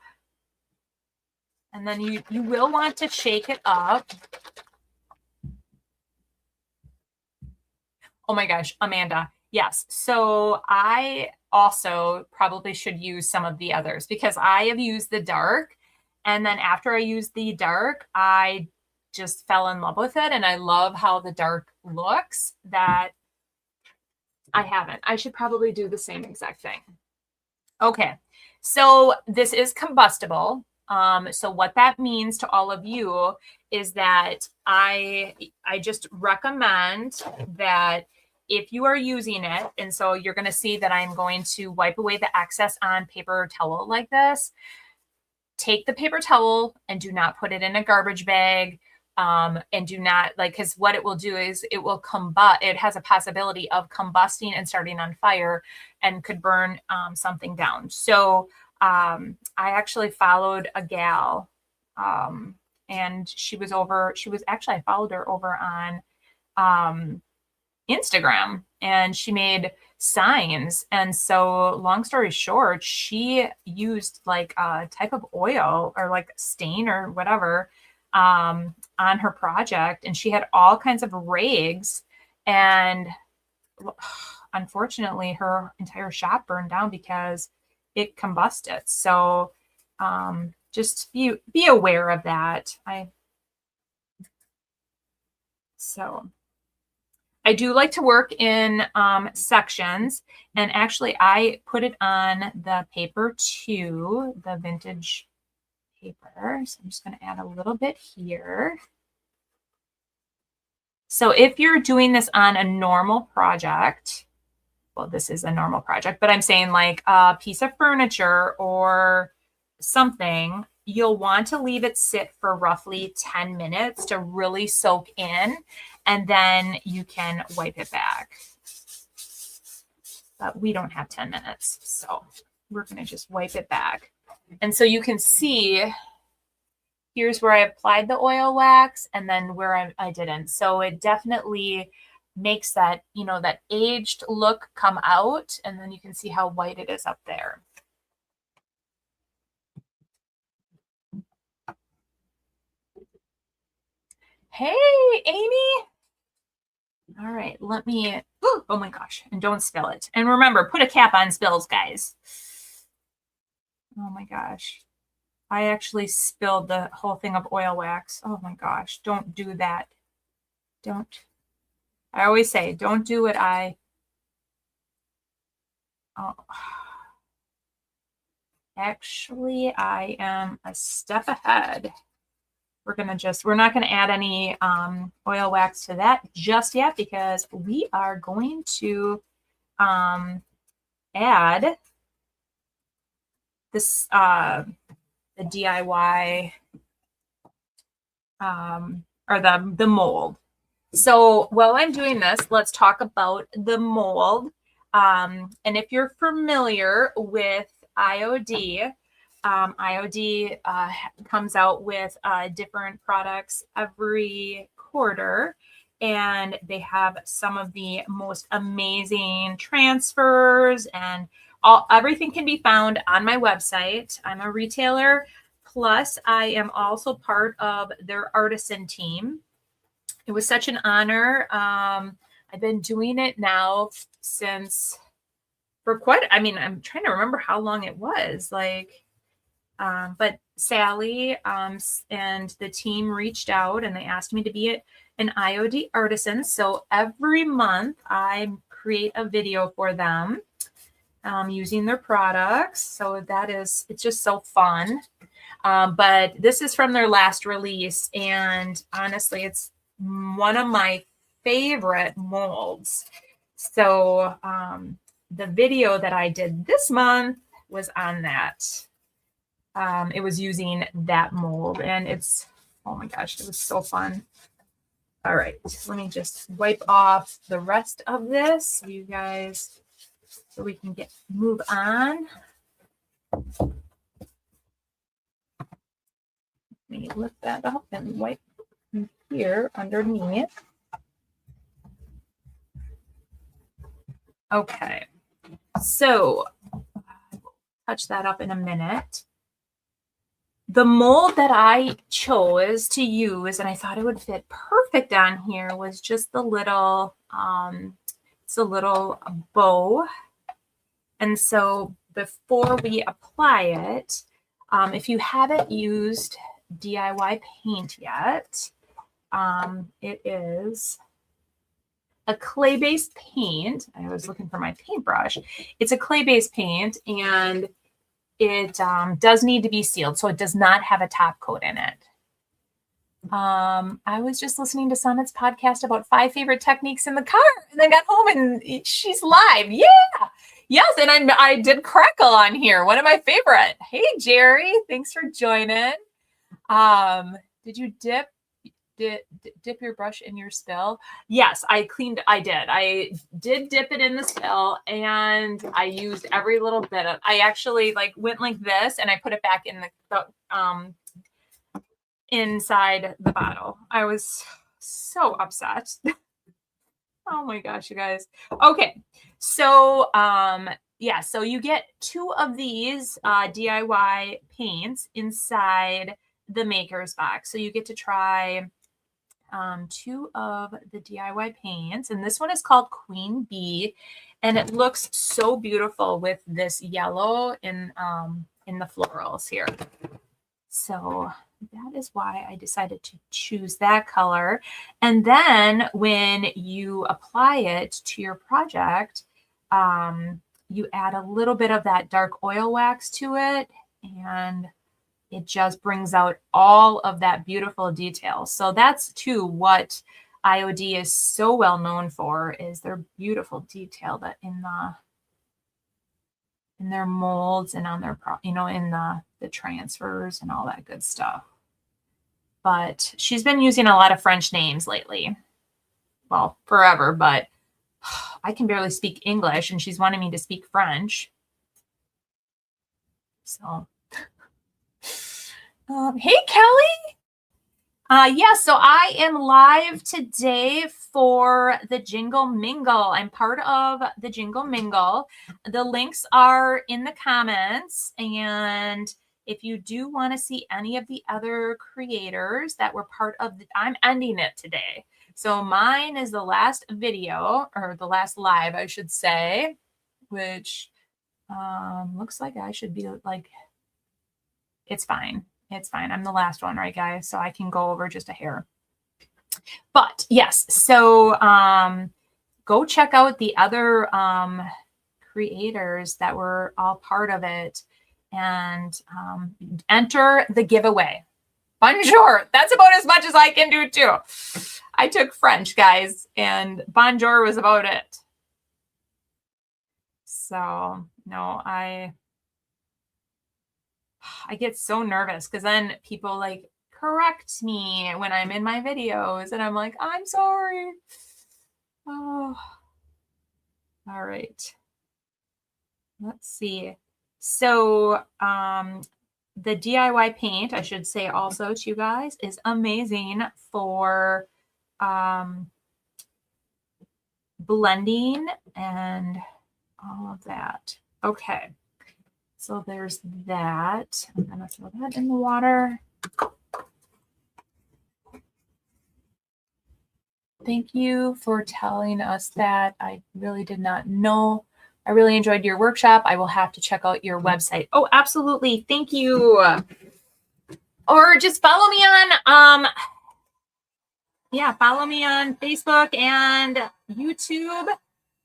and then you will want to shake it up. Oh my gosh, Amanda. Yes. So I also probably should use some of the others because I have used the dark. And then after I used the dark, I just fell in love with it. And I love how the dark looks that I haven't. I should probably do the same exact thing. Okay. So this is combustible. So what that means to all of you is that I just recommend that if you are using it, and so you're going to see that I'm going to wipe away the excess on paper towel like this. Take the paper towel and do not put it in a garbage bag. And do not because what it will do is it will combust. It has a possibility of combusting and starting on fire and could burn something down. So I actually followed a gal and I followed her over on Instagram, and she made signs. And so long story short, she used like a type of oil or like stain or whatever on her project, and she had all kinds of rags, and unfortunately her entire shop burned down because it combusted. So just be aware of that. I do like to work in sections, and actually I put it on the paper too, the vintage paper. So I'm just going to add a little bit here. So if you're doing this on a normal project, well, this is a normal project, but I'm saying like a piece of furniture or something, you'll want to leave it sit for roughly 10 minutes to really soak in, and then you can wipe it back. But we don't have 10 minutes, so we're going to just wipe it back. And so you can see here's where I applied the oil wax and then where I didn't. So it definitely makes that, you know, that aged look come out, and then you can see how white it is up there. Hey, Amy. All right, let me, oh my gosh, and don't spill it. And remember, put a cap on spills, guys. Oh my gosh. I actually spilled the whole thing of oil wax. Oh my gosh, don't do that. Don't. I always say, don't do what actually, I am a step ahead. We're not going to add any oil wax to that just yet, because we are going to add this, the DIY, or the mold. So while I'm doing this, let's talk about the mold. And if you're familiar with IOD, IOD comes out with different products every quarter, and they have some of the most amazing transfers, and everything can be found on my website. I'm a retailer, plus I am also part of their artisan team. It was such an honor. I've been doing it now since I'm trying to remember how long it was, but Sally and the team reached out and they asked me to be an IOD artisan. So every month I create a video for them using their products. So it's just so fun. But this is from their last release, and honestly, it's one of my favorite molds. So the video that I did this month was on that. It was using that mold, and oh my gosh, it was so fun. All right, let me just wipe off the rest of this, you guys, so we can move on. Let me lift that up and wipe here underneath. Okay, so I'll touch that up in a minute. The mold that I chose to use, and I thought it would fit perfect on here, was just the little, it's a little bow. And so before we apply it, if you haven't used DIY paint yet, it is a clay-based paint. I was looking for my paintbrush. It's a clay-based paint, and it does need to be sealed, so it does not have a top coat in it. I was just listening to Summit's podcast about 5 favorite techniques in the car, and then got home and she's live. Yeah. Yes, and I did crackle on here. One of my favorite. Hey, Jerry, thanks for joining. Did you dip your brush in your spill? Yes, I did. I did dip it in the spill, and I used every little bit of, I actually went like this, and I put it back in the inside the bottle. I was so upset. Oh my gosh, you guys. Okay. So, yeah, so you get 2 of these DIY paints inside the maker's box. So you get to try 2 of the DIY paints, and this one is called Queen Bee, and it looks so beautiful with this yellow in the florals here. So that is why I decided to choose that color. And then when you apply it to your project, you add a little bit of that dark oil wax to it, and it just brings out all of that beautiful detail. So that's too what IOD is so well known for, is their beautiful detail that in their molds and on their, in the transfers and all that good stuff. But she's been using a lot of French names lately. Well, forever, but I can barely speak English and she's wanting me to speak French. So, hey, Kelly. Yeah, so I am live today for the Jingle Mingle. I'm part of the Jingle Mingle. The links are in the comments. And if you do want to see any of the other creators that were part of I'm ending it today. So mine is the last video, or the last live, I should say, which looks like I should be like, it's fine. It's fine. I'm the last one, right, guys? So I can go over just a hair. But yes, so go check out the other creators that were all part of it and enter the giveaway. Bonjour. That's about as much as I can do too. I took French, guys, and bonjour was about it. So no, I get so nervous because then people like correct me when I'm in my videos and I'm like, I'm sorry. Oh, all right. Let's see. So the DIY paint, I should say also to you guys, is amazing for blending and all of that. Okay. So there's that. I'm going to throw that in the water. Thank you for telling us that. I really did not know. I really enjoyed your workshop. I will have to check out your website. Oh, absolutely. Thank you. Or just follow me on, follow me on Facebook and YouTube.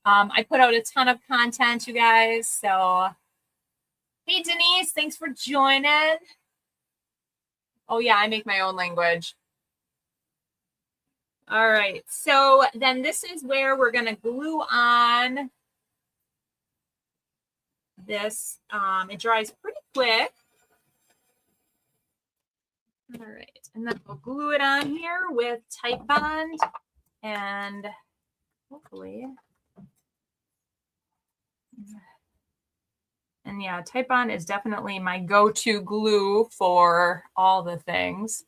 I put out a ton of content, you guys. So, hey, Denise, thanks for joining. Oh, yeah, I make my own language. All right, so then this is where we're going to glue on this. It dries pretty quick. All right, and then we'll glue it on here with Type Bond and hopefully. And yeah, Type Bond is definitely my go-to glue for all the things.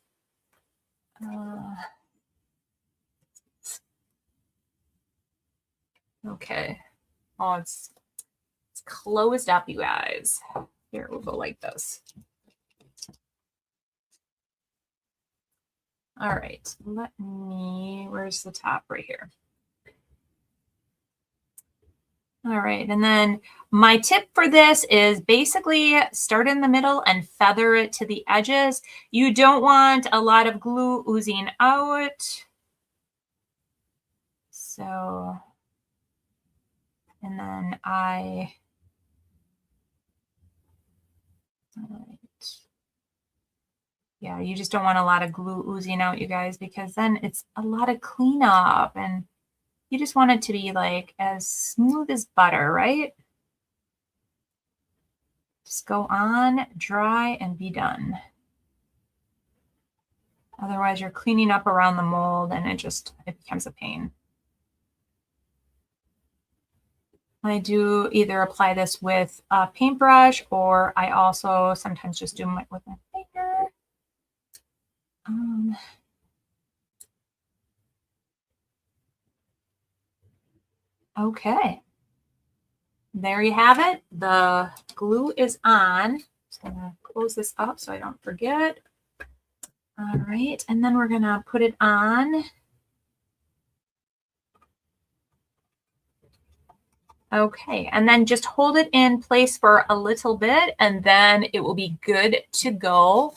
Okay. Oh, it's closed up, you guys. Here, we'll go like this. All right, where's the top? Right here. All right, and then my tip for this is basically start in the middle and feather it to the edges. You don't want a lot of glue oozing out. So, and then all right. Yeah, you just don't want a lot of glue oozing out, you guys, because then it's a lot of cleanup and you just want it to be like as smooth as butter, right? Just go on, dry, and be done. Otherwise, you're cleaning up around the mold and it becomes a pain. I do either apply this with a paintbrush or I also sometimes just do it with my finger. Okay. There you have it. The glue is on. Just gonna close this up so I don't forget. All right, and then we're gonna put it on. Okay, and then just hold it in place for a little bit and then it will be good to go.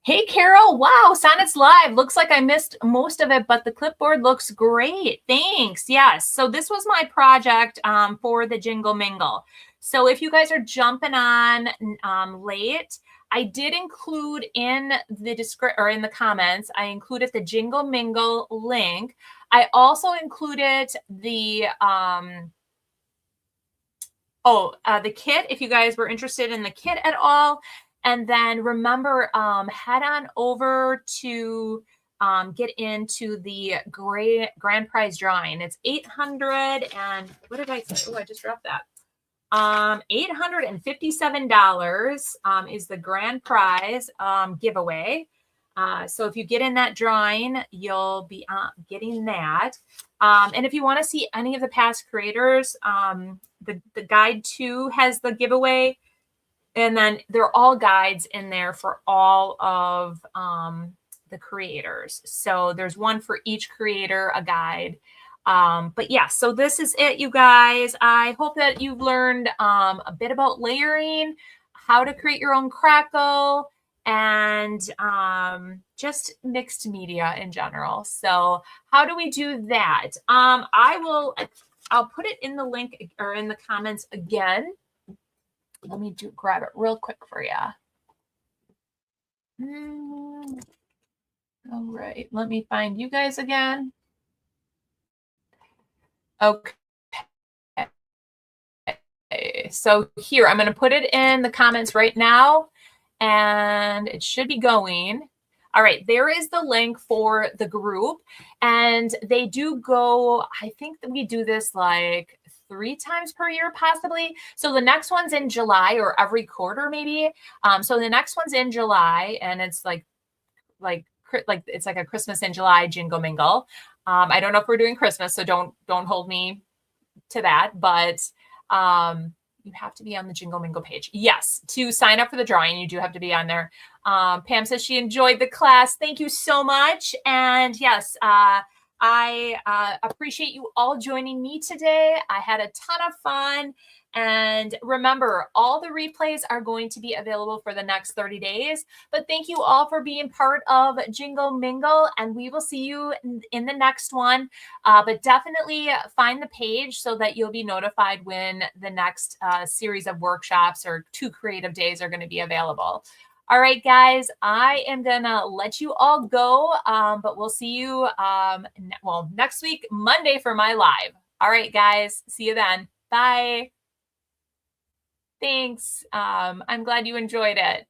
Hey, Carol. Wow, Sonnet's live. Looks like I missed most of it, but the clipboard looks great. Thanks. Yes. So this was my project for the Jingle Mingle. So if you guys are jumping on late, I did include in the description or in the comments, I included the Jingle Mingle link. I also included the the kit, if you guys were interested in the kit at all. And then remember, head on over to get into the grand prize drawing. It's 800 and what did I say? Oh, I just dropped that. $857 is the grand prize giveaway. So if you get in that drawing, you'll be getting that. And if you want to see any of the past creators, the guide 2 has the giveaway. And then they're all guides in there for all of the creators. So there's one for each creator, a guide. But yeah, so this is it, you guys. I hope that you've learned a bit about layering, how to create your own crackle, and just mixed media in general. So how do we do that? I'll put it in the link or in the comments again. Let me grab it real quick for you. All right, let me find you guys again. Okay. So here, I'm going to put it in the comments right now, and it should be going. All right, there is the link for the group, and they do go, I think that we do this like 3 times per year, possibly. So the next one's in July or every quarter, maybe. So the next one's in July, and it's like it's like a Christmas in July Jingle Mingle. I don't know if we're doing Christmas, so don't hold me to that, but you have to be on the Jingle Mingle page. Yes, to sign up for the drawing, you do have to be on there. Pam says she enjoyed the class. Thank you so much. And yes, I appreciate you all joining me today. I had a ton of fun. And remember, all the replays are going to be available for the next 30 days. But thank you all for being part of Jingle Mingle, and we will see you in the next one. But definitely find the page so that you'll be notified when the next series of workshops or 2 creative days are going to be available. All right, guys, I am going to let you all go, but we'll see you, next week, Monday for my live. All right, guys, see you then. Bye. Thanks. I'm glad you enjoyed it.